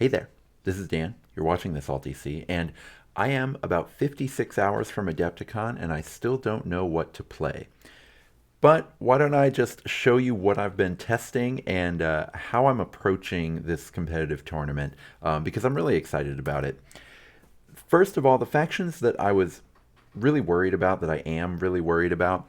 Hey there, this is Dan. You're watching this Alt DC, and I am about 56 hours from Adepticon, and I still don't know what to play. But why don't I just show you what I've been testing and how I'm approaching this competitive tournament, because I'm really excited about it. First of all, the factions that I was really worried about, that I am really worried about,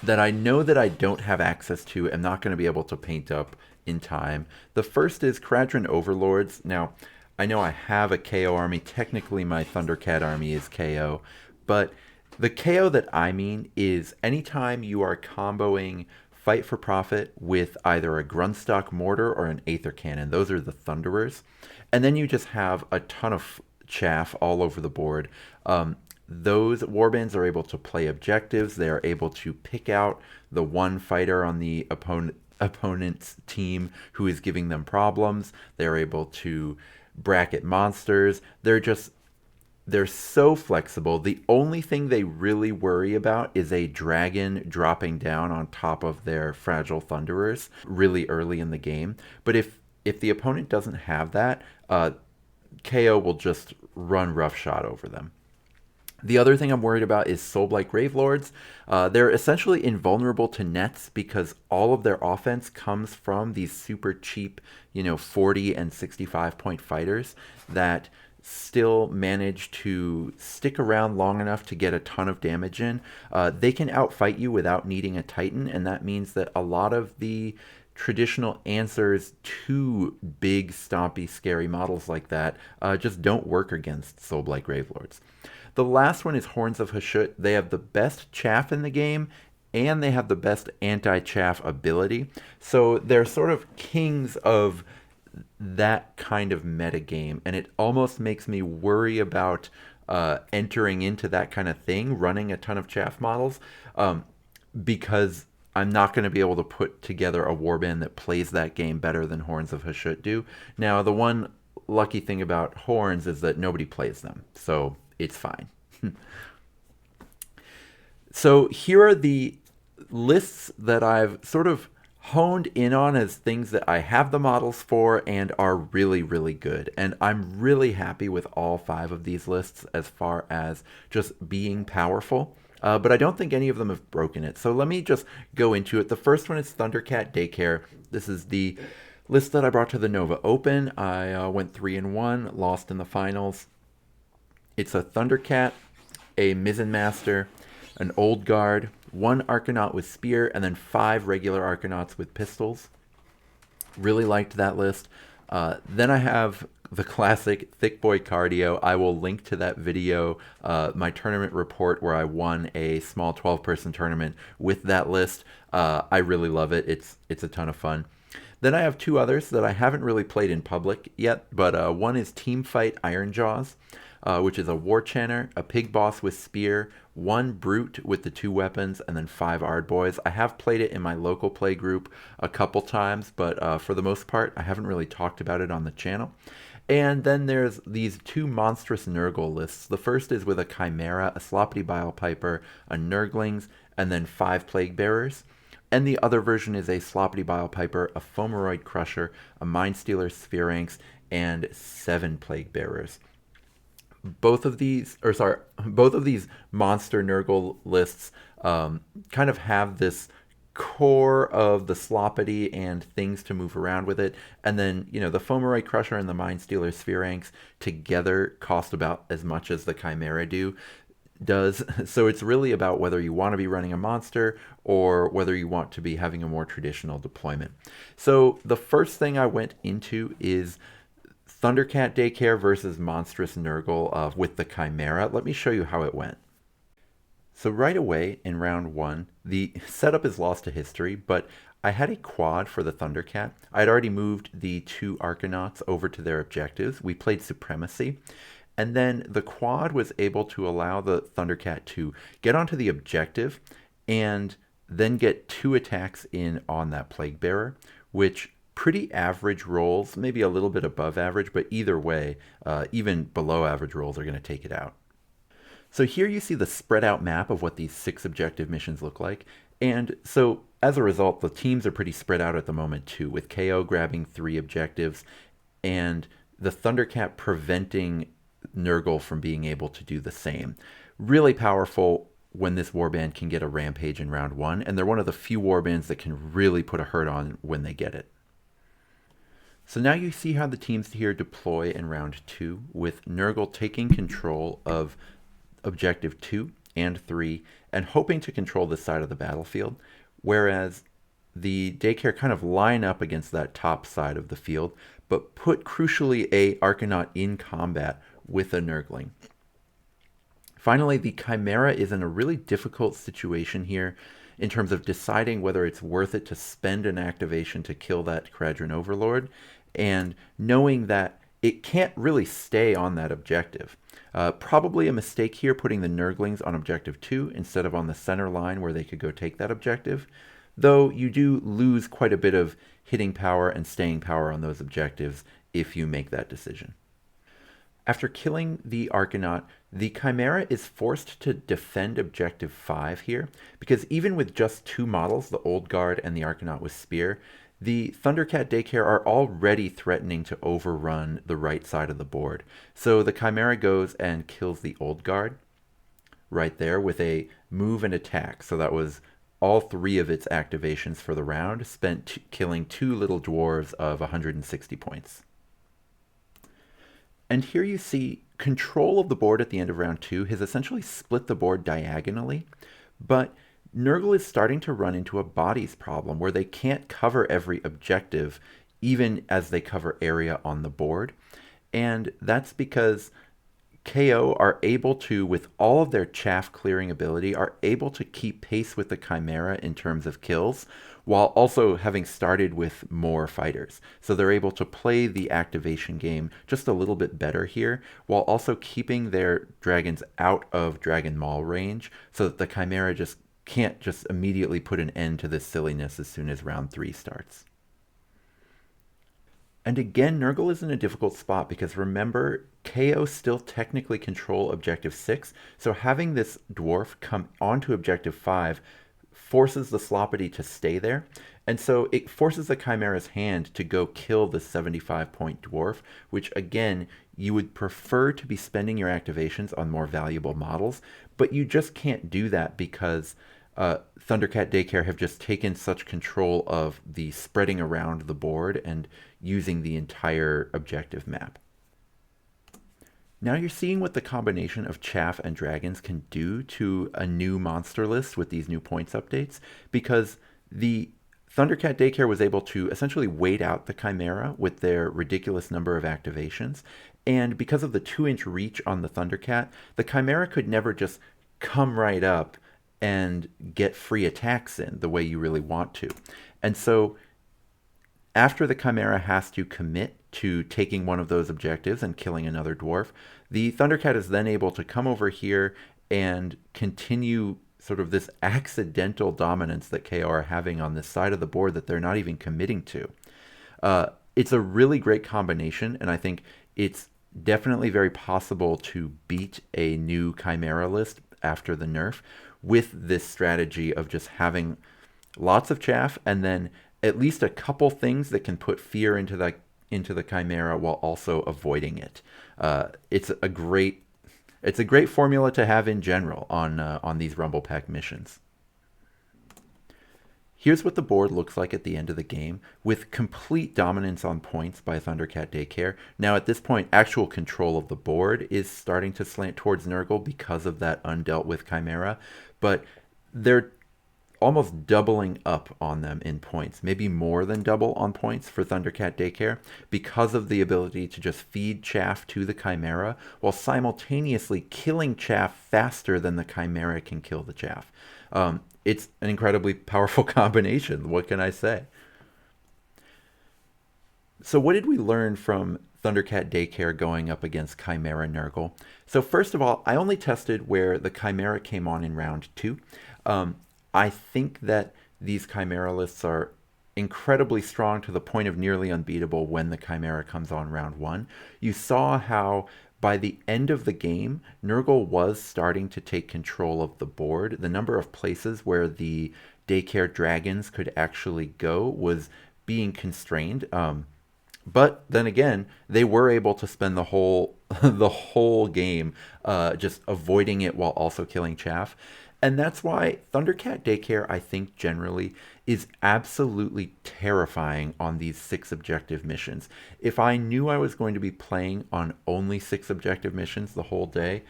that I know that I don't have access to, am not going to be able to paint up in time. The first is Kradron Overlords. Now, I know I have a KO army. Technically, my Thundercat army is KO, but the KO that I mean is anytime you are comboing Fight for Profit with either a Grundstock Mortar or an Aether Cannon. Those are the Thunderers. And then you just have a ton of chaff all over the board. Those warbands are able to play objectives. They are able to pick out the one fighter on the opponent's team who is giving them problems. They're able to bracket monsters. They're so flexible. The only thing they really worry about is a dragon dropping down on top of their fragile thunderers really early in the game. But if the opponent doesn't have that, KO will just run roughshod over them. The other thing I'm worried about is Soulblight Gravelords. They're essentially invulnerable to nets because all of their offense comes from these super cheap, 40 and 65 point fighters that still manage to stick around long enough to get a ton of damage in. They can outfight you without needing a Titan, and that means that a lot of the traditional answers to big, stompy, scary models like that just don't work against Soulblight Gravelords. The last one is Horns of Hashut. They have the best chaff in the game, and they have the best anti-chaff ability. So they're sort of kings of that kind of meta game, and it almost makes me worry about entering into that kind of thing, running a ton of chaff models, because I'm not going to be able to put together a warband that plays that game better than Horns of Hashut do. Now, the one lucky thing about Horns is that nobody plays them, so it's fine. So here are the lists that I've sort of honed in on as things that I have the models for and are really, really good. And I'm really happy with all 5 of these lists as far as just being powerful. But I don't think any of them have broken it. So let me just go into it. The first one is Thundercat Daycare. This is the list that I brought to the Nova Open. I went 3-1, lost in the finals. It's a Thundercat, a Mizzen Master, an Old Guard, 1 Arcanaut with Spear, and then 5 regular Arcanauts with pistols. Really liked that list. Then I have the classic Thick Boy Cardio. I will link to that video, my tournament report where I won a small 12-person tournament with that list. I really love it. It's a ton of fun. Then I have 2 others that I haven't really played in public yet, but one is Teamfight Ironjaws, which is a War Chanter, a Pig Boss with Spear, 1 Brute with the 2 weapons, and then 5 Ardboys. I have played it in my local play group a couple times, but for the most part, I haven't really talked about it on the channel. And then there's these 2 monstrous Nurgle lists. The first is with a Chimera, a Sloppity Bile Piper, a Nurglings, and then 5 Plague Bearers. And the other version is a Sloppity Bile Piper, a Fomeroid Crusher, a Mindstealer Spheranx, and 7 Plague Bearers. Both of these monster Nurgle lists kind of have this core of the Sloppity and things to move around with it. And then, the Fomeroid Crusher and the Mindstealer Spheranx together cost about as much as the Chimera does. So it's really about whether you want to be running a monster or whether you want to be having a more traditional deployment. So the first thing I went into is Thundercat Daycare versus Monstrous Nurgle with the Chimera. Let me show you how it went. So right away in round 1, the setup is lost to history, but I had a quad for the Thundercat. I had already moved the 2 Arcanauts over to their objectives. We played Supremacy. And then the quad was able to allow the Thundercat to get onto the objective and then get 2 attacks in on that Plague Bearer, which pretty average rolls, maybe a little bit above average, but either way, even below average rolls are going to take it out. So here you see the spread out map of what these 6 objective missions look like. And so as a result, the teams are pretty spread out at the moment too, with KO grabbing 3 objectives and the Thundercat preventing Nurgle from being able to do the same. Really powerful when this warband can get a rampage in round 1, and they're one of the few warbands that can really put a hurt on when they get it. So now you see how the teams here deploy in round 2, with Nurgle taking control of objective 2 and 3 and hoping to control this side of the battlefield, whereas the Daycare kind of line up against that top side of the field, but put crucially a Arcanaut in combat with a Nurgling. Finally, the Chimera is in a really difficult situation here in terms of deciding whether it's worth it to spend an activation to kill that Kharadron Overlord, and knowing that it can't really stay on that objective. Probably a mistake here putting the Nurglings on objective 2 instead of on the center line where they could go take that objective, though you do lose quite a bit of hitting power and staying power on those objectives if you make that decision. After killing the Arcanaut, the Chimera is forced to defend objective 5 here, because even with just 2 models, the Old Guard and the Arcanaut with Spear, the Thundercat Daycare are already threatening to overrun the right side of the board. So the Chimera goes and kills the Old Guard right there with a move and attack. So that was all 3 of its activations for the round, spent killing 2 little dwarves of 160 points. And here you see control of the board at the end of round 2 has essentially split the board diagonally, but Nurgle is starting to run into a bodies problem where they can't cover every objective even as they cover area on the board. And that's because KO are able to, with all of their chaff clearing ability, are able to keep pace with the Chimera in terms of kills, while also having started with more fighters. So they're able to play the activation game just a little bit better here, while also keeping their dragons out of Dragon Maul range, so that the Chimera just can't just immediately put an end to this silliness as soon as round 3 starts. And again, Nurgle is in a difficult spot because remember, KO still technically control objective 6, so having this dwarf come onto objective 5 forces the Sloppity to stay there, and so it forces the Chimera's hand to go kill the 75-point dwarf, which again, you would prefer to be spending your activations on more valuable models, but you just can't do that because Thundercat Daycare have just taken such control of the spreading around the board and using the entire objective map. Now you're seeing what the combination of Chaff and Dragons can do to a new monster list with these new points updates, because the Thundercat Daycare was able to essentially wait out the Chimera with their ridiculous number of activations, and because of the 2-inch reach on the Thundercat, the Chimera could never just come right up and get free attacks in the way you really want to. And so after the Chimera has to commit to taking one of those objectives and killing another dwarf, the Thundercat is then able to come over here and continue sort of this accidental dominance that KO are having on this side of the board that they're not even committing to. It's a really great combination, and I think it's definitely very possible to beat a new Chimera list after the nerf with this strategy of just having lots of chaff and then at least a couple things that can put fear into the Chimera while also avoiding it. It's a great formula to have in general on these Rumble Pack missions. Here's what the board looks like at the end of the game, with complete dominance on points by Thundercat Daycare. Now at this point, actual control of the board is starting to slant towards Nurgle because of that undealt with Chimera, but they're almost doubling up on them in points, maybe more than double on points for Thundercat Daycare, because of the ability to just feed chaff to the Chimera while simultaneously killing chaff faster than the Chimera can kill the chaff. It's an incredibly powerful combination. What can I say? So what did we learn from Thundercat Daycare going up against Chimera Nurgle? So first of all, I only tested where the Chimera came on in round 2. I think that these Chimera lists are incredibly strong to the point of nearly unbeatable when the Chimera comes on round 1. You saw how by the end of the game, Nurgle was starting to take control of the board. The number of places where the Daycare Dragons could actually go was being constrained But then again, they were able to spend the whole the whole game just avoiding it while also killing chaff. And that's why Thundercat Daycare, I think, generally is absolutely terrifying on these 6 objective missions. If I knew I was going to be playing on only 6 objective missions the whole day,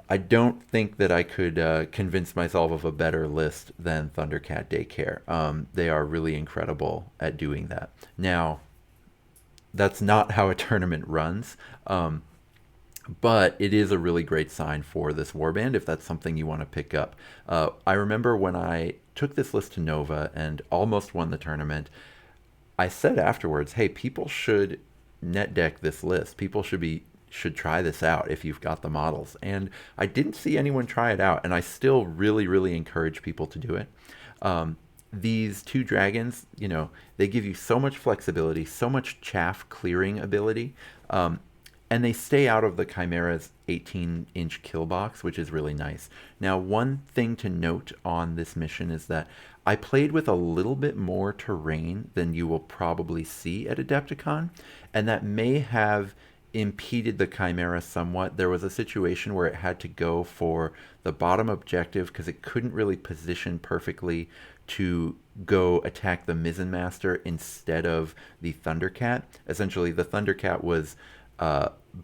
I don't think that I could convince myself of a better list than Thundercat Daycare. They are really incredible at doing that. Now, that's not how a tournament runs. But it is a really great sign for this warband if that's something you want to pick up. I remember when I took this list to Nova and almost won the tournament, I said afterwards, hey, people should net deck this list. People should try this out if you've got the models. And I didn't see anyone try it out, and I still really encourage people to do it. These 2 dragons, they give you so much flexibility, so much chaff clearing ability. And they stay out of the Chimera's 18-inch kill box, which is really nice. Now, one thing to note on this mission is that I played with a little bit more terrain than you will probably see at Adepticon, and that may have impeded the Chimera somewhat. There was a situation where it had to go for the bottom objective because it couldn't really position perfectly to go attack the Mizzen Master instead of the Thundercat. Essentially, the Thundercat was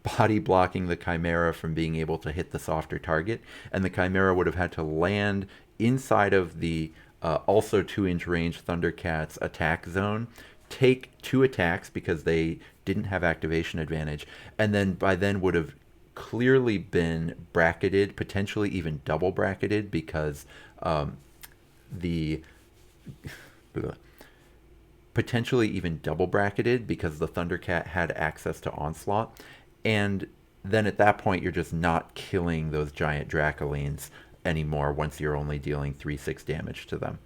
body blocking the Chimera from being able to hit the softer target, and the Chimera would have had to land inside of the also 2-inch range Thundercat's attack zone, take 2 attacks because they didn't have activation advantage, and then by then would have clearly been bracketed, potentially even double bracketed, because the potentially even double bracketed because the Thundercat had access to Onslaught. And then at that point, you're just not killing those giant Dracolines anymore once you're only dealing 3/6 damage to them.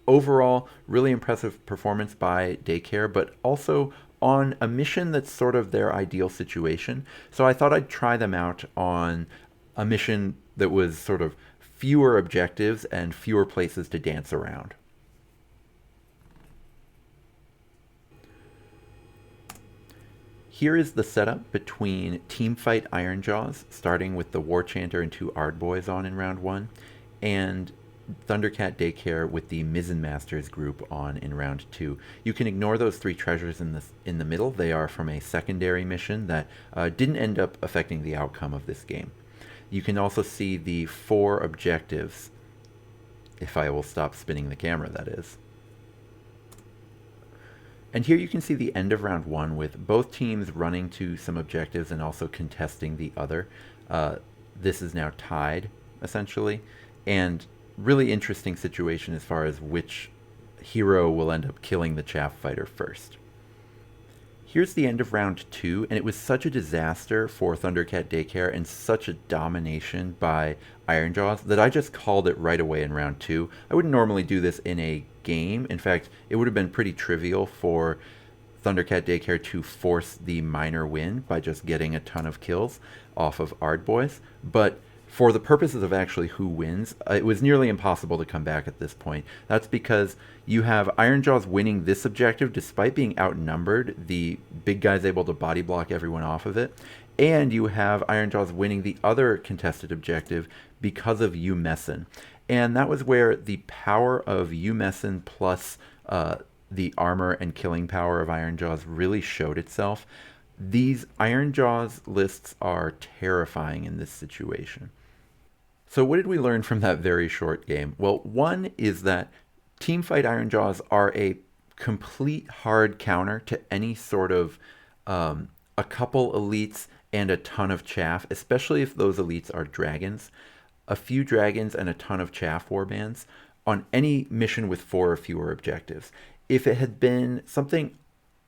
Overall, really impressive performance by Daycare, but also on a mission that's sort of their ideal situation. So I thought I'd try them out on a mission that was sort of fewer objectives and fewer places to dance around. Here is the setup between Teamfight Ironjaws, starting with the War Chanter and 2 Ardboys on in round 1, and Thundercat Daycare with the Mizzen Masters group on in round 2. You can ignore those 3 treasures in the middle. They are from a secondary mission that didn't end up affecting the outcome of this game. You can also see the 4 objectives, if I will stop spinning the camera, that is. And here you can see the end of round 1 with both teams running to some objectives and also contesting the other. This is now tied, essentially, and really interesting situation as far as which hero will end up killing the chaff fighter first. Here's the end of round 2, and it was such a disaster for Thundercat Daycare and such a domination by Ironjaws that I just called it right away in round 2. I wouldn't normally do this in a game. In fact, it would have been pretty trivial for Thundercat Daycare to force the minor win by just getting a ton of kills off of Ardboys, but for the purposes of actually who wins, it was nearly impossible to come back at this point. That's because you have Ironjaws winning this objective despite being outnumbered. The big guy's able to body block everyone off of it. And you have Ironjaws winning the other contested objective because of Umessin. And that was where the power of Umessin plus the armor and killing power of Ironjaws really showed itself. These Ironjaws lists are terrifying in this situation. So what did we learn from that very short game? Well, one is that Teamfight Ironjaws are a complete hard counter to any sort of a couple elites and a ton of chaff, especially if those elites are dragons. A few dragons and a ton of chaff warbands on any mission with 4 or fewer objectives. If it had been something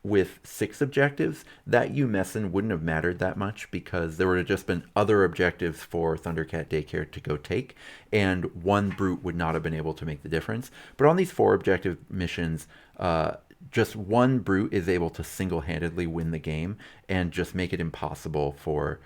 with 6 objectives, that Umessin wouldn't have mattered that much because there would have just been other objectives for Thundercat Daycare to go take, and 1 brute would not have been able to make the difference. But on these 4 objective missions, just 1 brute is able to single-handedly win the game and just make it impossible for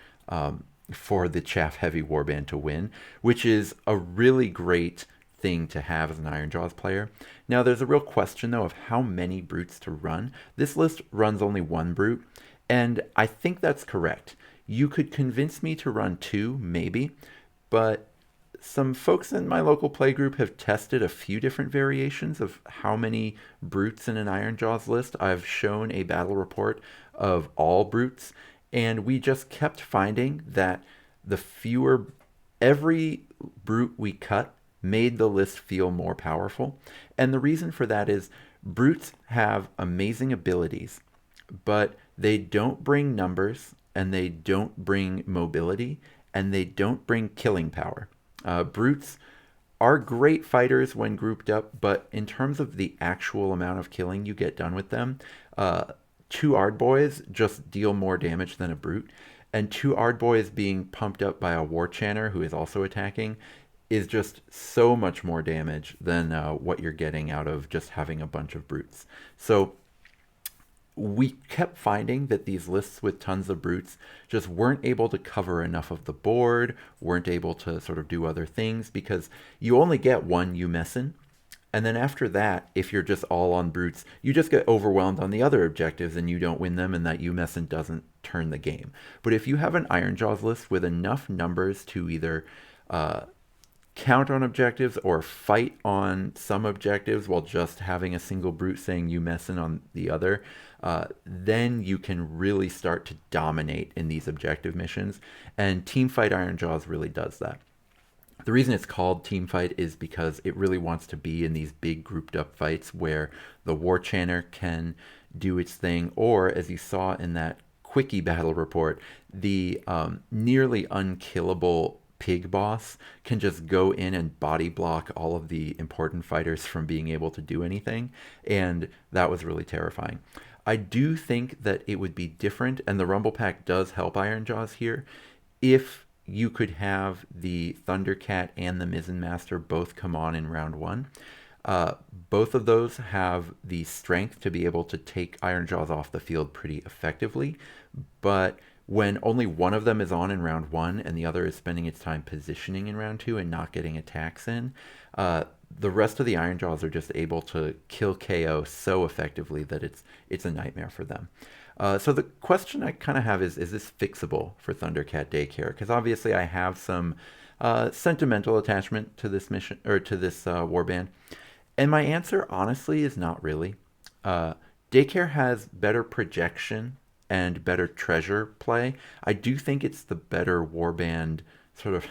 the chaff heavy warband to win, which is a really great thing to have as an Ironjawz player. Now, there's a real question, though, of how many brutes to run. This list runs only one brute, and I think that's correct. You could convince me to run two, maybe, but some folks in my local playgroup have tested a few different variations of how many brutes in an Ironjawz list. I've shown a battle report of all brutes, and we just kept finding that the fewer every brute we cut made the list feel more powerful. And the reason for that is brutes have amazing abilities, but they don't bring numbers, and they don't bring mobility, and they don't bring killing power. Brutes are great fighters when grouped up, but in terms of the actual amount of killing you get done with them, two Ardboys just deal more damage than a brute. And two Ardboys being pumped up by a War Chanter who is also attacking is just so much more damage than what you're getting out of just having a bunch of brutes. So we kept finding that these lists with tons of brutes just weren't able to cover enough of the board, weren't able to sort of do other things, because you only get one Umessin. And then after that, if you're just all on brutes, you just get overwhelmed on the other objectives and you don't win them, and that Umessin doesn't turn the game. But if you have an Ironjawz list with enough numbers to either count on objectives or fight on some objectives while just having a single brute saying Umessin on the other, then you can really start to dominate in these objective missions. And Teamfight Ironjawz really does that. The reason it's called Teamfight is because it really wants to be in these big grouped up fights where the War Chanter can do its thing, or as you saw in that quickie battle report, the nearly unkillable pig boss can just go in and body block all of the important fighters from being able to do anything, and that was really terrifying. I do think that it would be different, and the Rumble Pack does help Ironjawz here, if you could have the Thundercat and the Mizzen Master both come on in round one. Both of those have the strength to be able to take Ironjawz off the field pretty effectively, but when only one of them is on in round one and the other is spending its time positioning in round two and not getting attacks in, the rest of the Ironjawz are just able to kill KO so effectively that it's a nightmare for them. So the question I kind of have is this fixable for Thundercat Daycare? Because obviously I have some sentimental attachment to this mission, or to this warband, and my answer honestly is not really. Daycare has better projection and better treasure play. I do think it's the better warband sort of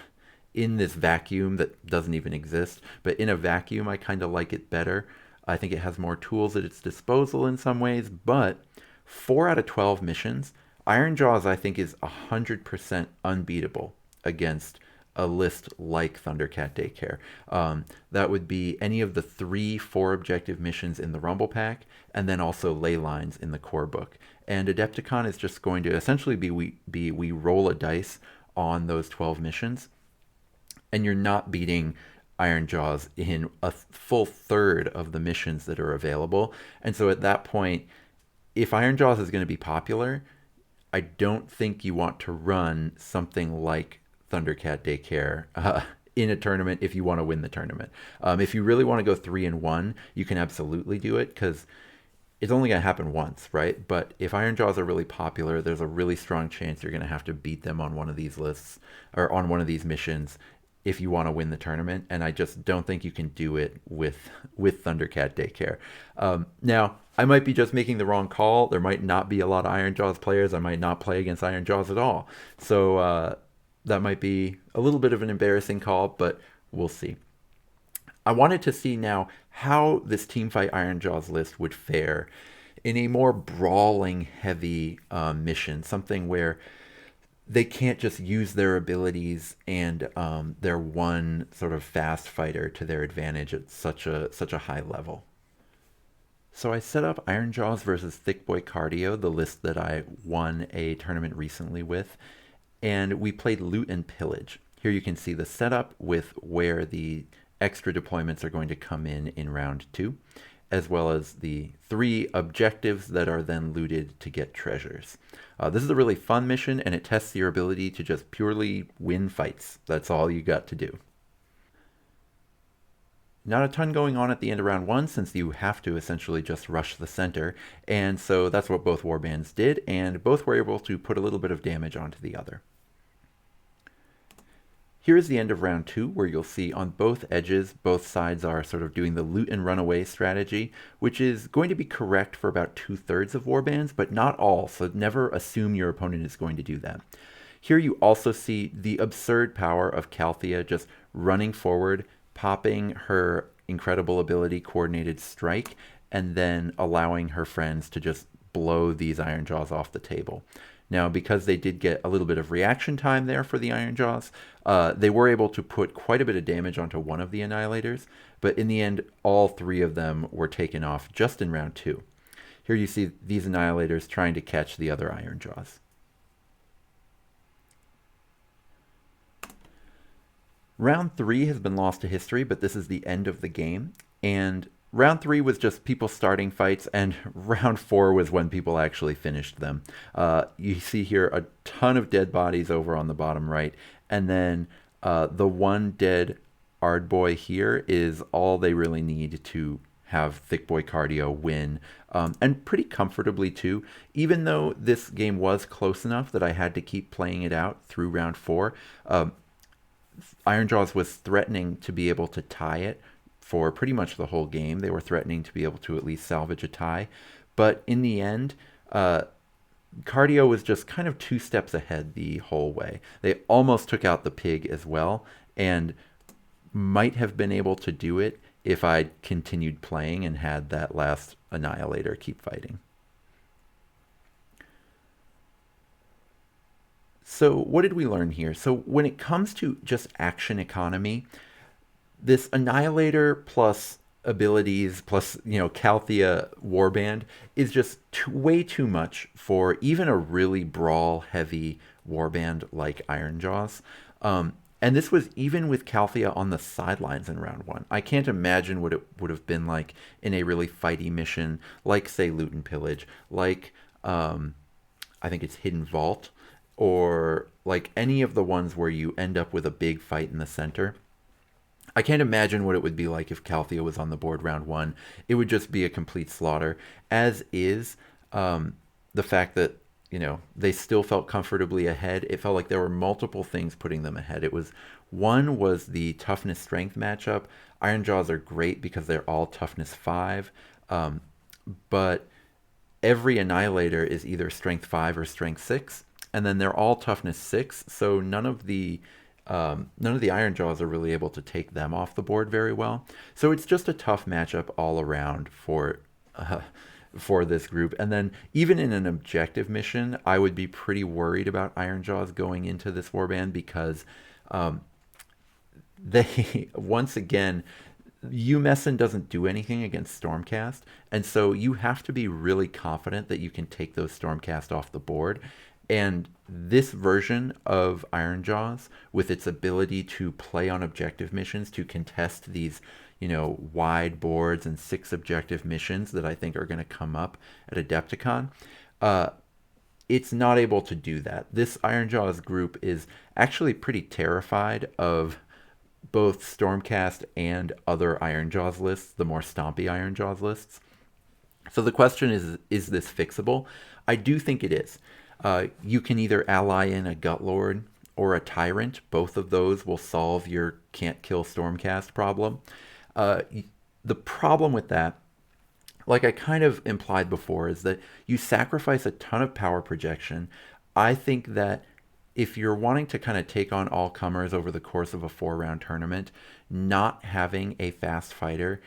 in this vacuum that doesn't even exist, but in a vacuum I kind of like it better. I think it has more tools at its disposal in some ways, but 4 out of 12 missions, Ironjawz I think is 100% unbeatable against a list like Thundercat Daycare. That would be any of the 3-4 objective missions in the Rumble Pack, and then also ley lines in the core book. And Adepticon is just going to essentially be we roll a dice on those 12 missions, and you're not beating Ironjawz in a full third of the missions that are available. And so at that point, if Ironjawz is going to be popular, I don't think you want to run something like Thundercat Daycare in a tournament if you want to win the tournament. If you really want to go 3-1, you can absolutely do it, because it's only going to happen once, right? But if Ironjawz are really popular, there's a really strong chance you're going to have to beat them on one of these lists or on one of these missions if you want to win the tournament, and I just don't think you can do it with Thundercat Daycare. Now, I might be just making the wrong call. There might not be a lot of Ironjawz players. I might not play against Ironjawz at all. So that might be a little bit of an embarrassing call, but we'll see. I wanted to see now how this Teamfight Ironjawz list would fare in a more brawling heavy mission, something where they can't just use their abilities and their one sort of fast fighter to their advantage at such a high level. So I set up Ironjawz versus Thick Boy Cardio, the list that I won a tournament recently with, and we played Loot and Pillage. Here you can see the setup with where the extra deployments are going to come in round 2, as well as the 3 objectives that are then looted to get treasures. This is a really fun mission, and it tests your ability to just purely win fights. That's all you got to do. Not a ton going on at the end of round one since you have to essentially just rush the center. And so that's what both warbands did, and both were able to put a little bit of damage onto the other. Here is the end of round two, where you'll see on both edges, both sides are sort of doing the loot and run away strategy, which is going to be correct for about 2/3 of warbands, but not all, so never assume your opponent is going to do that. Here you also see the absurd power of Calthea just running forward, popping her incredible ability Coordinated Strike, and then allowing her friends to just blow these Iron Jaws off the table. Now, because they did get a little bit of reaction time there for the Iron Jaws, they were able to put quite a bit of damage onto one of the Annihilators, but in the end, all three of them were taken off just in round two. Here you see these Annihilators trying to catch the other Iron Jaws. Round three has been lost to history, but this is the end of the game, and round three was just people starting fights, and round four was when people actually finished them. You see here a ton of dead bodies over on the bottom right, and then the one dead Ardboy here is all they really need to have Thick Boy Cardio win, and pretty comfortably too. Even though this game was close enough that I had to keep playing it out through round four, Iron Jaws was threatening to be able to tie it for pretty much the whole game. They were threatening to be able to at least salvage a tie. But in the end, Cardio was just kind of 2 steps ahead the whole way. They almost took out the pig as well, and might have been able to do it if I'd continued playing and had that last Annihilator keep fighting. So what did we learn here? So when it comes to just action economy, this Annihilator plus abilities plus, Calthea Warband is just way too much for even a really brawl-heavy warband like Iron Jaws. And this was even with Calthea on the sidelines in round one. I can't imagine what it would have been like in a really fighty mission, like, say, Loot and Pillage, like, I think it's Hidden Vault, or like any of the ones where you end up with a big fight in the center. I can't imagine what it would be like if Calthea was on the board round one. It would just be a complete slaughter, as is the fact that, they still felt comfortably ahead. It felt like there were multiple things putting them ahead. One was the toughness strength matchup. Iron Jaws are great because they're all toughness 5, but every Annihilator is either strength 5 or strength 6. And then they're all toughness 6, so none of the Iron Jaws are really able to take them off the board very well. So it's just a tough matchup all around for this group. And then even in an objective mission, I would be pretty worried about Iron Jaws going into this warband because they, once again, UMessen doesn't do anything against Stormcast, and so you have to be really confident that you can take those Stormcast off the board. And this version of Iron Jaws, with its ability to play on objective missions, to contest these, wide boards and 6 objective missions that I think are going to come up at Adepticon, it's not able to do that. This Iron Jaws group is actually pretty terrified of both Stormcast and other Iron Jaws lists, the more stompy Iron Jaws lists. So the question is this fixable? I do think it is. You can either ally in a Gutlord or a Tyrant. Both of those will solve your can't kill Stormcast problem. The problem with that, like I kind of implied before, is that you sacrifice a ton of power projection. I think that if you're wanting to kind of take on all comers over the course of a 4-round tournament, not having a fast fighter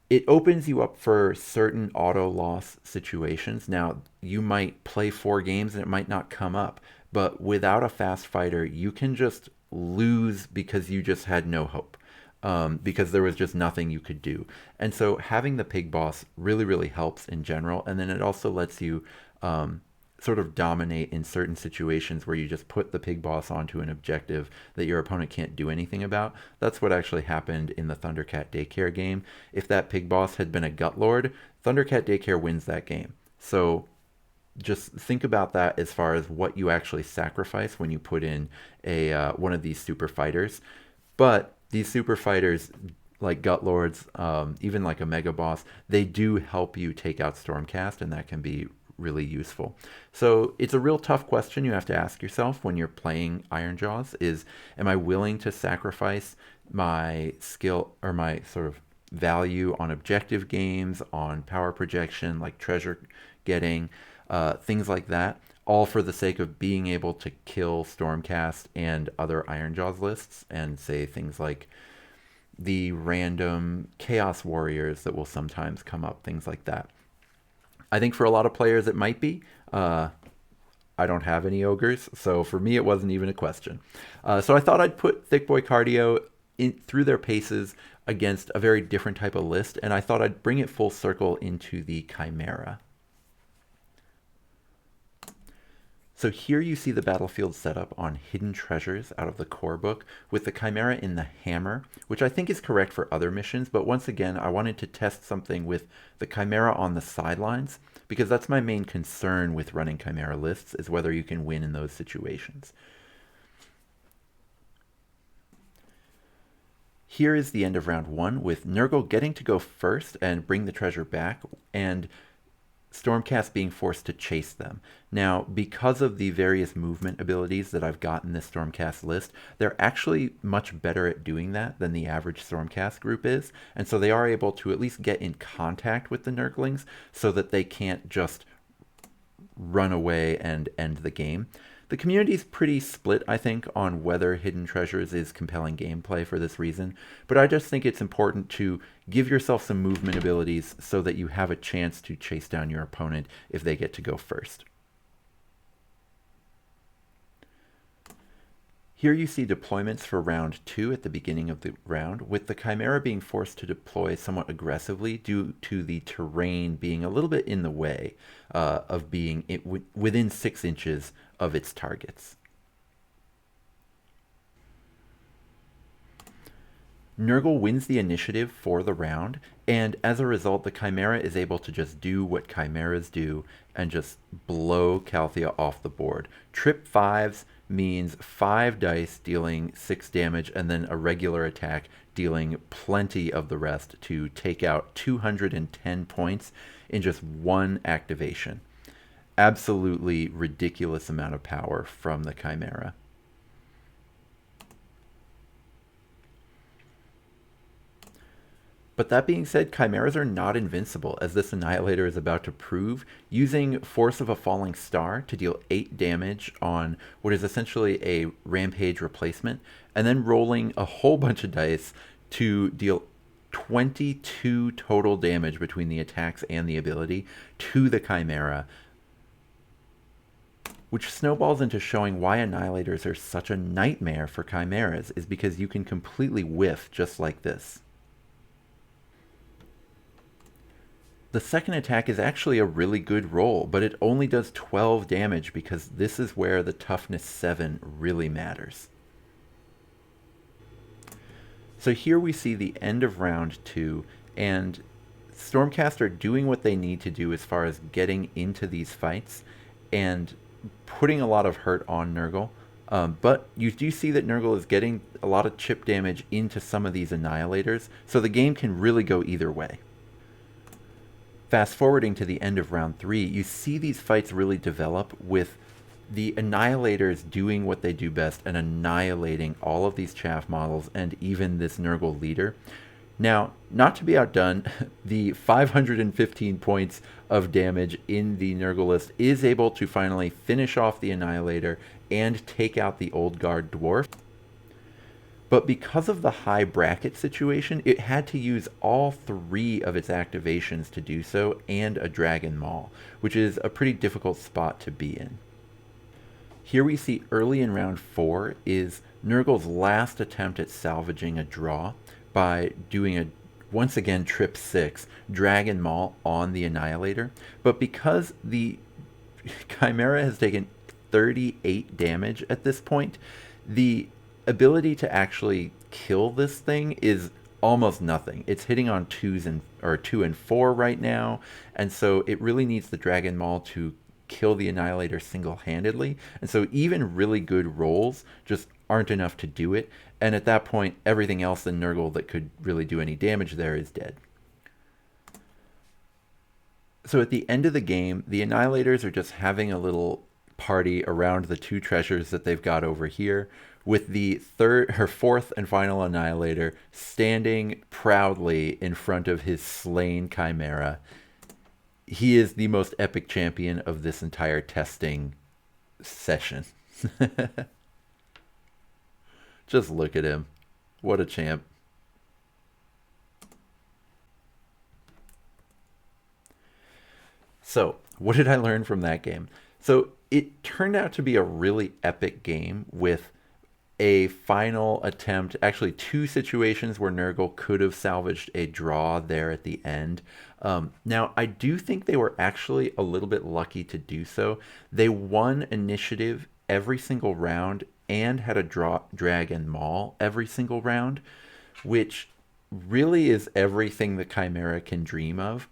it opens you up for certain auto loss situations. Now, you might play 4 games and it might not come up, but without a fast fighter, you can just lose because you just had no hope, because there was just nothing you could do. And so having the pig boss really, really helps in general. And then it also lets you sort of dominate in certain situations where you just put the pig boss onto an objective that your opponent can't do anything about. That's what actually happened in the Thundercat Daycare game. If that pig boss had been a Gutlord, Thundercat Daycare wins that game. So just think about that as far as what you actually sacrifice when you put in one of these super fighters. But these super fighters like Gut Lords, even like a Mega Boss, they do help you take out Stormcast, and that can be really useful. So it's a real tough question you have to ask yourself when you're playing Iron Jaws is, am I willing to sacrifice my skill or my sort of value on objective games, on power projection, like treasure getting, things like that, all for the sake of being able to kill Stormcast and other Iron Jaws lists, and say things like the random Chaos Warriors that will sometimes come up, things like that. I think for a lot of players it might be. I don't have any ogres, so for me it wasn't even a question. So I thought I'd put Thick Boy Cardio through their paces against a very different type of list, and I thought I'd bring it full circle into the Chimera. So here you see the battlefield setup on Hidden Treasures out of the core book, with the Chimera in the hammer, which I think is correct for other missions, but once again, I wanted to test something with the Chimera on the sidelines, because that's my main concern with running Chimera lists, is whether you can win in those situations. Here is the end of round 1, with Nurgle getting to go first and bring the treasure back, and Stormcast being forced to chase them. Now, because of the various movement abilities that I've got in this Stormcast list, they're actually much better at doing that than the average Stormcast group is, and so they are able to at least get in contact with the Nurglings so that they can't just run away and end the game. The community is pretty split, I think, on whether Hidden Treasures is compelling gameplay for this reason, but I just think it's important to give yourself some movement abilities so that you have a chance to chase down your opponent if they get to go first. Here you see deployments for round 2 at the beginning of the round, with the Chimera being forced to deploy somewhat aggressively due to the terrain being a little bit in the way of being within 6 inches of its targets. Nurgle wins the initiative for the round, and as a result, the Chimera is able to just do what Chimeras do and just blow Calthea off the board. Trip 5s means 5 dice dealing 6 damage, and then a regular attack dealing plenty of the rest to take out 210 points in just one activation. Absolutely ridiculous amount of power from the Chimera. But that being said, Chimeras are not invincible, as this Annihilator is about to prove, using Force of a Falling Star to deal 8 damage on what is essentially a Rampage replacement, and then rolling a whole bunch of dice to deal 22 total damage between the attacks and the ability to the Chimera, which snowballs into showing why Annihilators are such a nightmare for Chimeras, is because you can completely whiff just like this. The second attack is actually a really good roll, but it only does 12 damage because this is where the toughness 7 really matters. So here we see the end of round 2, and Stormcast are doing what they need to do as far as getting into these fights and putting a lot of hurt on Nurgle. But you do see that Nurgle is getting a lot of chip damage into some of these Annihilators, so the game can really go either way. Fast forwarding to the end of round 3, you see these fights really develop with the Annihilators doing what they do best and annihilating all of these chaff models and even this Nurgle leader. Now, not to be outdone, the 515 points of damage in the Nurgle list is able to finally finish off the Annihilator and take out the Old Guard Dwarf. But because of the high bracket situation, it had to use all 3 of its activations to do so, and a Dragon Maul, which is a pretty difficult spot to be in. Here we see early in round 4 is Nurgle's last attempt at salvaging a draw by doing a, once again, trip 6, Dragon Maul on the Annihilator. But because the Chimera has taken 38 damage at this point, the ability to actually kill this thing is almost nothing. It's hitting on 2 and 4 right now, and so it really needs the Dragon Maul to kill the Annihilator single-handedly. And so even really good rolls just aren't enough to do it. And at that point, everything else in Nurgle that could really do any damage there is dead. So at the end of the game, the Annihilators are just having a little party around the two treasures that they've got over here, with the fourth and final Annihilator standing proudly in front of his slain Chimera. He is the most epic champion of this entire testing session. Just look at him. What a champ. So, what did I learn from that game? So, it turned out to be a really epic game with a final attempt, actually two situations where Nurgle could have salvaged a draw there at the end. Now, I do think they were actually a little bit lucky to do so. They won initiative every single round and had a drag and maul every single round, which really is everything the Chimera can dream of.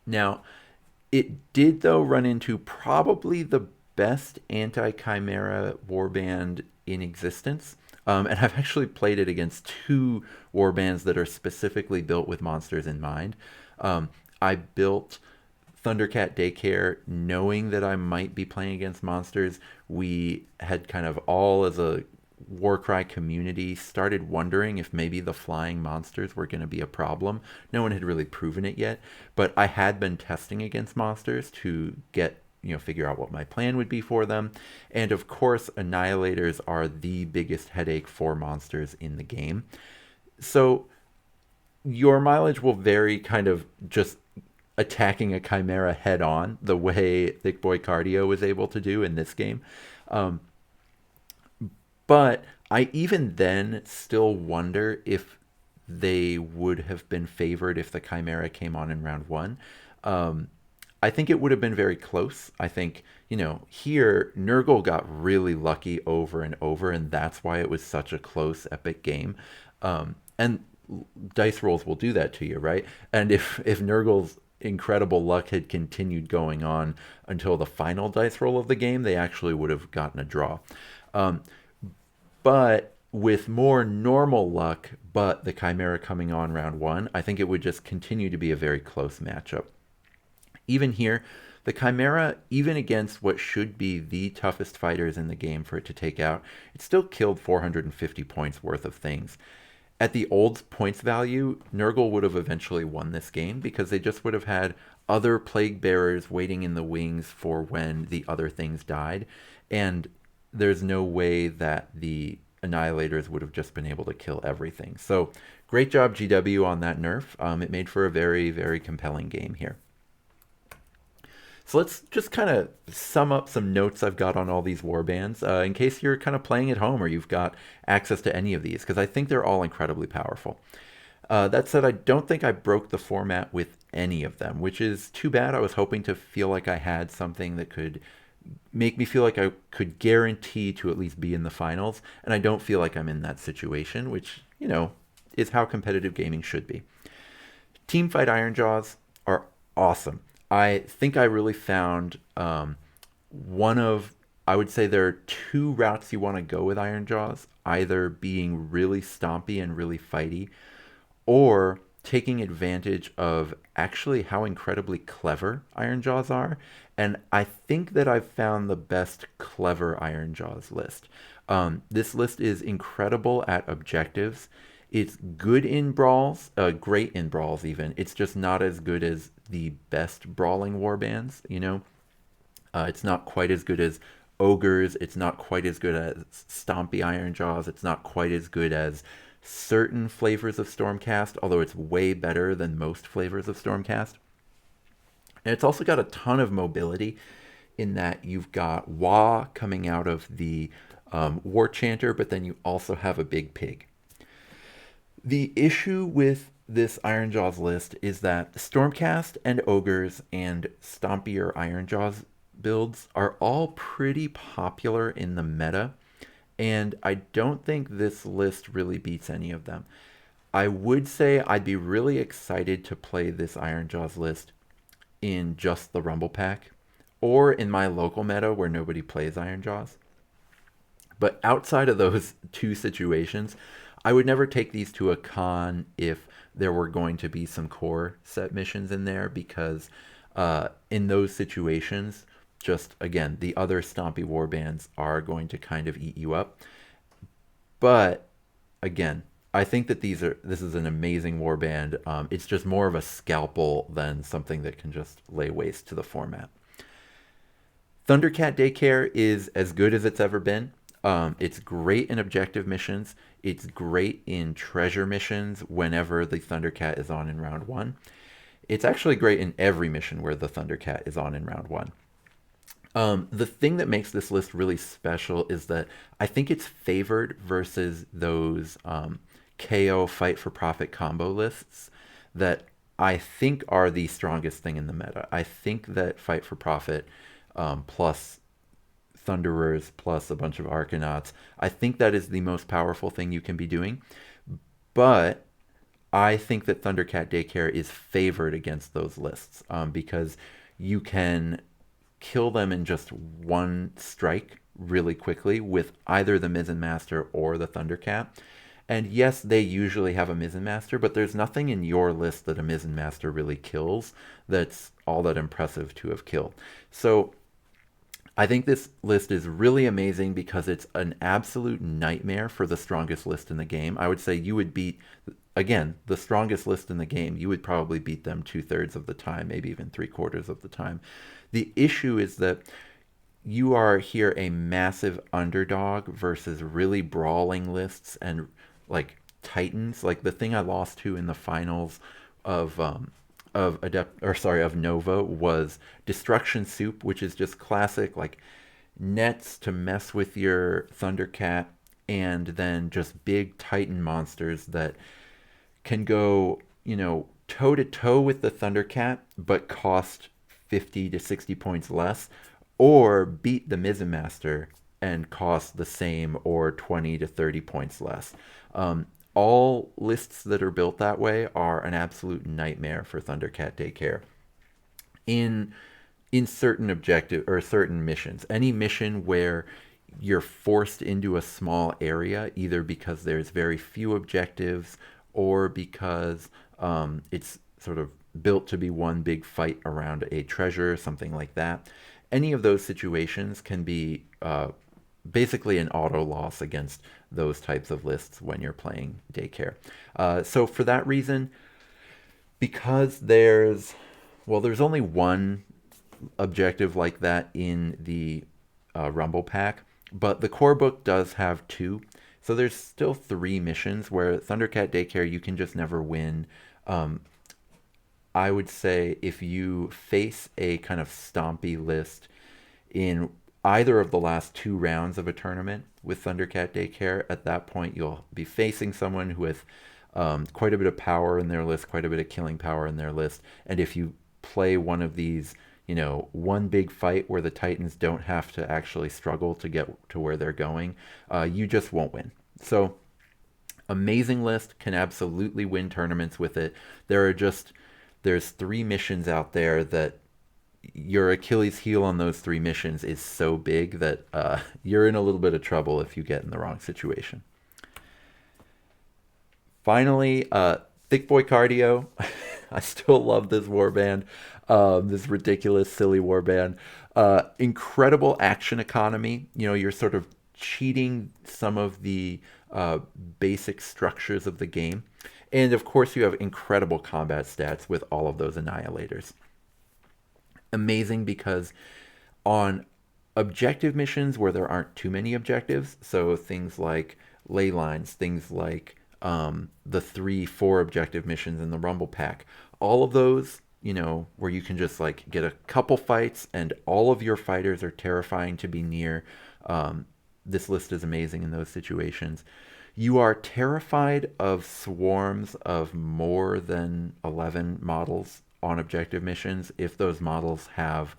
Now, it did, though, run into probably the best anti-Chimera warband in existence. And I've actually played it against two warbands that are specifically built with monsters in mind. I built Thundercat Daycare knowing that I might be playing against monsters. We had kind of all as a Warcry community started wondering if maybe the flying monsters were going to be a problem. No one had really proven it yet, but I had been testing against monsters to figure out what my plan would be for them. And of course, Annihilators are the biggest headache for monsters in the game. So your mileage will vary kind of just attacking a Chimera head on, the way Thick Boy Cardio was able to do in this game. But I even then still wonder if they would have been favored if the Chimera came on in round one. I think it would have been very close. I think, here Nurgle got really lucky over and over, and that's why it was such a close, epic game. And dice rolls will do that to you, right? And if Nurgle's incredible luck had continued going on until the final dice roll of the game, they actually would have gotten a draw. But with more normal luck, but the Chimera coming on round one, I think it would just continue to be a very close matchup. Even here, the Chimera, even against what should be the toughest fighters in the game for it to take out, it still killed 450 points worth of things. At the old points value, Nurgle would have eventually won this game because they just would have had other Plague Bearers waiting in the wings for when the other things died. And there's no way that the Annihilators would have just been able to kill everything. So great job, GW, on that nerf. It made for a very, very compelling game here. So let's just kind of sum up some notes I've got on all these warbands in case you're kind of playing at home or you've got access to any of these, because I think they're all incredibly powerful. That said, I don't think I broke the format with any of them, which is too bad. I was hoping to feel like I had something that could make me feel like I could guarantee to at least be in the finals, and I don't feel like I'm in that situation, which, is how competitive gaming should be. Teamfight Ironjaws are awesome. I think I really found I would say there are two routes you want to go with Ironjaws, either being really stompy and really fighty, or taking advantage of actually how incredibly clever Ironjaws are. And I think that I've found the best clever Ironjaws list. This list is incredible at objectives. It's good in brawls, great in brawls even. It's just not as good as the best brawling warbands, It's not quite as good as Ogres. It's not quite as good as Stompy Ironjaws. It's not quite as good as certain flavors of Stormcast, although it's way better than most flavors of Stormcast. And it's also got a ton of mobility in that you've got Wah coming out of the War Chanter, but then you also have a big pig. The issue with this Ironjaws list is that Stormcast and Ogres and Stompier Ironjaws builds are all pretty popular in the meta, and I don't think this list really beats any of them. I would say I'd be really excited to play this Ironjaws list in just the Rumble Pack, or in my local meta where nobody plays Iron Jaws. But outside of those two situations, I would never take these to a con if there were going to be some core set missions in there, because in those situations, just again, the other stompy warbands are going to kind of eat you up. But again, I think that this is an amazing warband. It's just more of a scalpel than something that can just lay waste to the format. Thundercat Daycare is as good as it's ever been. It's great in objective missions. It's great in treasure missions whenever the Thundercat is on in round one. It's actually great in every mission where the Thundercat is on in round one. The thing that makes this list really special is that I think it's favored versus those KO fight for profit combo lists that I think are the strongest thing in the meta. I think that fight for profit plus Thunderers plus a bunch of Arcanauts, I think that is the most powerful thing you can be doing. But I think that Thundercat Daycare is favored against those lists because you can kill them in just one strike really quickly with either the Mizzen Master or the Thundercat. And yes, they usually have a Mizzen Master, but there's nothing in your list that a Mizzen Master really kills that's all that impressive to have killed. So I think this list is really amazing because it's an absolute nightmare for the strongest list in the game. I would say you would beat, again, the strongest list in the game. You would probably beat them 2/3 of the time, maybe even 3/4 of the time. The issue is that you are here a massive underdog versus really brawling lists and like Titans. Like the thing I lost to in the finals of of Nova was Destruction Soup, which is just classic like nets to mess with your Thundercat, and then just big Titan monsters that can go, toe to toe with the Thundercat, but cost 50 to 60 points less, or beat the Mizzen Master and cost the same or 20 to 30 points less. All lists that are built that way are an absolute nightmare for Thundercat Daycare. In certain objective or certain missions, any mission where you're forced into a small area, either because there's very few objectives or because it's sort of built to be one big fight around a treasure, something like that. Any of those situations can be basically an auto loss against those types of lists when you're playing Daycare. So for that reason, because there's only one objective like that in the Rumble pack, but the core book does have two. So there's still 3 missions where Thundercat Daycare you can just never win. I would say if you face a kind of stompy list in either of the last 2 rounds of a tournament with Thundercat Daycare, at that point you'll be facing someone with quite a bit of power in their list, quite a bit of killing power in their list. And if you play one of these, one big fight where the Titans don't have to actually struggle to get to where they're going, you just won't win. So amazing list, can absolutely win tournaments with it. There's 3 missions out there that your Achilles heel on those 3 missions is so big that you're in a little bit of trouble if you get in the wrong situation. Finally, Thick Boy Cardio. I still love this warband, this ridiculous, silly warband. Incredible action economy. You're sort of cheating some of the basic structures of the game. And of course, you have incredible combat stats with all of those annihilators. Amazing because on objective missions where there aren't too many objectives, so things like ley lines, things like the 3-4 objective missions in the Rumble pack, all of those, where you can just like get a couple fights and all of your fighters are terrifying to be near. This list is amazing in those situations. You are terrified of swarms of more than 11 models on objective missions if those models have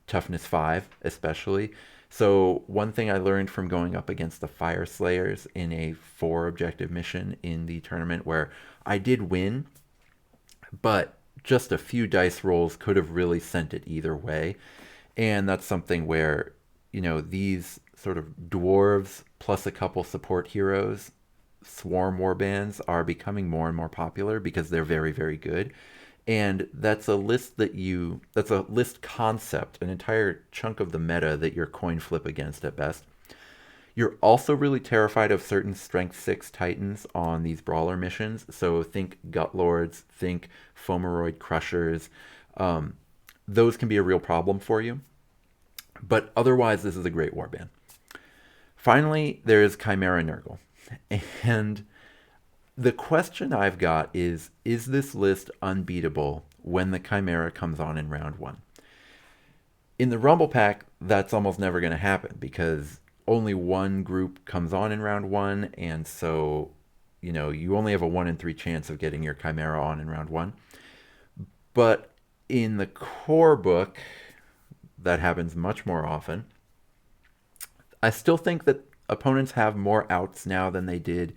toughness 5 especially. So one thing I learned from going up against the Fire Slayers in a 4 objective mission in the tournament where I did win, but just a few dice rolls could have really sent it either way. And that's something where, these sort of dwarves plus a couple support heroes, swarm warbands, are becoming more and more popular because they're very, very good. And that's a list concept, an entire chunk of the meta that you're coin flip against at best. You're also really terrified of certain Strength 6 Titans on these Brawler missions. So think Gut Lords, think Fomeroid Crushers. Those can be a real problem for you. But otherwise, this is a great warband. Finally, there's Chimera Nurgle. And the question I've got is this list unbeatable when the Chimera comes on in round one? In the Rumble Pack, that's almost never going to happen because only one group comes on in round one, and so you only have a 1 in 3 chance of getting your Chimera on in round one. But in the core book, that happens much more often. I still think that opponents have more outs now than they did.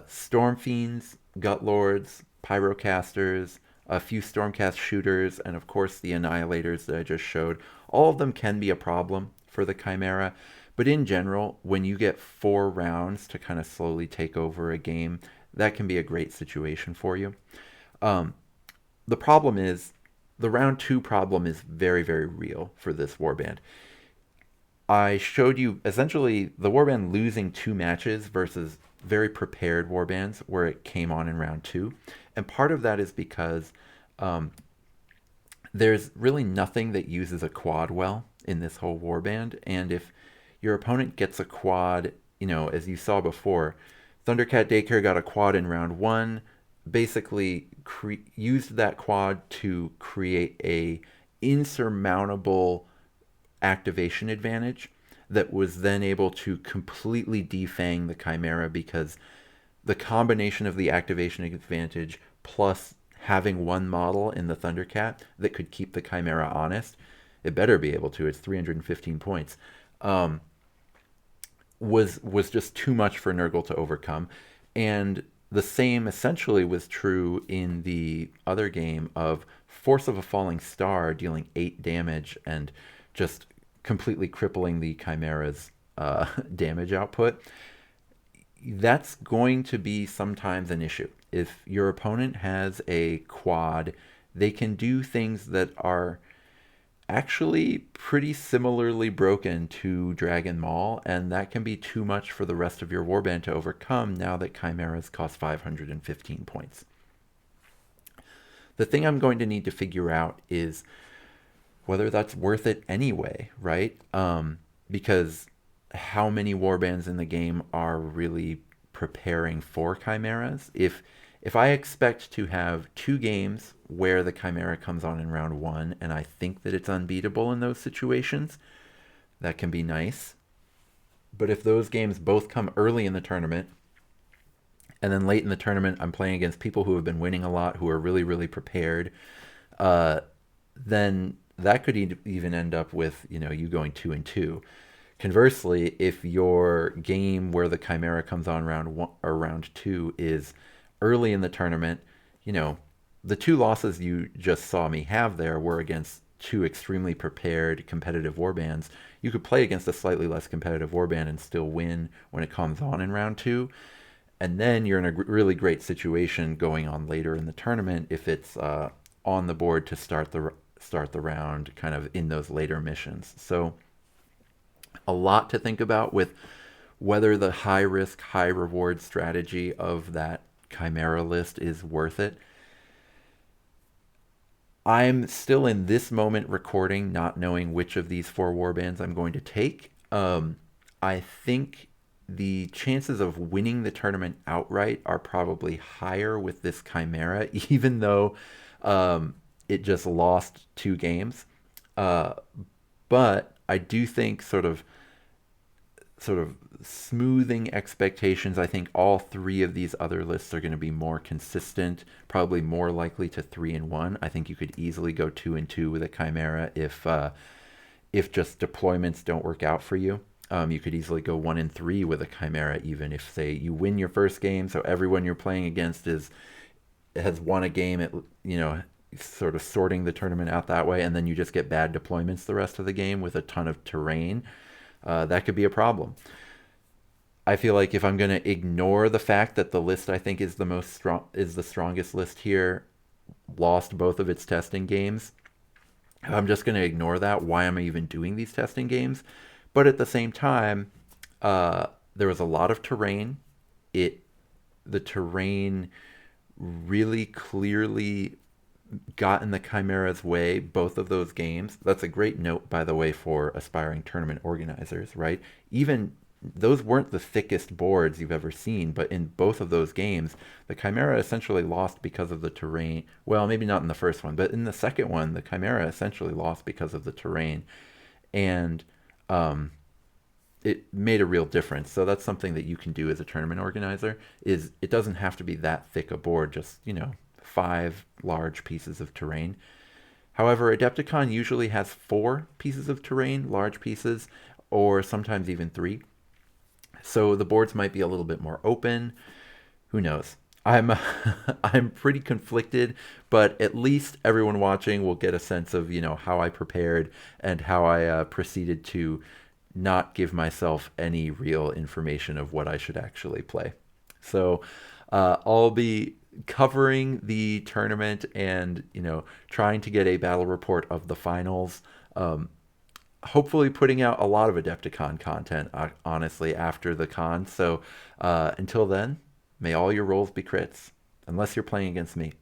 Storm Fiends, Gut Lords, Pyrocasters, a few Stormcast shooters, and of course the Annihilators that I just showed. All of them can be a problem for the Chimera. But in general, when you get 4 rounds to kind of slowly take over a game, that can be a great situation for you. The problem is, the round 2 problem is very, very real for this warband. I showed you essentially the warband losing 2 matches versus very prepared warbands where it came on in round 2. And part of that is because there's really nothing that uses a quad well in this whole warband. And if your opponent gets a quad, as you saw before, Thundercat Daycare got a quad in round 1, basically used that quad to create a insurmountable activation advantage that was then able to completely defang the Chimera because the combination of the activation advantage plus having one model in the Thundercat that could keep the Chimera honest, it better be able to, it's 315 points, was just too much for Nurgle to overcome. And the same essentially was true in the other game of Force of a Falling Star dealing 8 damage and just completely crippling the Chimera's damage output. That's going to be sometimes an issue. If your opponent has a quad, they can do things that are actually pretty similarly broken to Dragon Maul, and that can be too much for the rest of your warband to overcome now that Chimeras cost 515 points. The thing I'm going to need to figure out is whether that's worth it anyway, right? Because how many warbands in the game are really preparing for Chimeras? If I expect to have 2 games where the Chimera comes on in round 1, and I think that it's unbeatable in those situations, that can be nice. But if those games both come early in the tournament, and then late in the tournament I'm playing against people who have been winning a lot, who are really, really prepared, then that could even end up with you going 2-2. Conversely, if your game where the Chimera comes on round 1 or round 2 is early in the tournament, the 2 losses you just saw me have there were against 2 extremely prepared competitive warbands. You could play against a slightly less competitive warband and still win when it comes on in round 2. And then you're in a really great situation going on later in the tournament if it's on the board to start the round kind of in those later missions. So a lot to think about with whether the high risk, high reward strategy of that Chimera list is worth it. I'm still in this moment recording, not knowing which of these 4 warbands I'm going to take. I think the chances of winning the tournament outright are probably higher with this Chimera, even though it just lost 2 games. But I do think sort of smoothing expectations, I think all 3 of these other lists are going to be more consistent, probably more likely to 3-1. I think you could easily go 2-2 with a Chimera if just deployments don't work out for you. You could easily go 1-3 with a Chimera, even if, say, you win your first game, so everyone you're playing against has won a game at sort of sorting the tournament out that way, and then you just get bad deployments the rest of the game with a ton of terrain, that could be a problem. I feel like if I'm going to ignore the fact that the list I think is the strongest list here lost both of its testing games, if I'm just going to ignore that, why am I even doing these testing games? But at the same time, there was a lot of terrain. It the terrain really clearly got in the Chimera's way both of those games. That's a great note, by the way, for aspiring tournament organizers, right? Even those weren't the thickest boards you've ever seen, but in both of those games, the Chimera essentially lost because of the terrain. Well, maybe not in the first one, but in the second one, the Chimera essentially lost because of the terrain. And it made a real difference. So that's something that you can do as a tournament organizer. Is it doesn't have to be that thick a board, just 5 large pieces of terrain. However, Adepticon usually has 4 pieces of terrain, large pieces, or sometimes even 3. So the boards might be a little bit more open. Who knows? I'm I'm pretty conflicted, but at least everyone watching will get a sense of how I prepared and how I proceeded to not give myself any real information of what I should actually play. So I'll be covering the tournament and trying to get a battle report of the finals. Hopefully putting out a lot of Adepticon content, honestly, after the con. So until then, may all your rolls be crits, unless you're playing against me.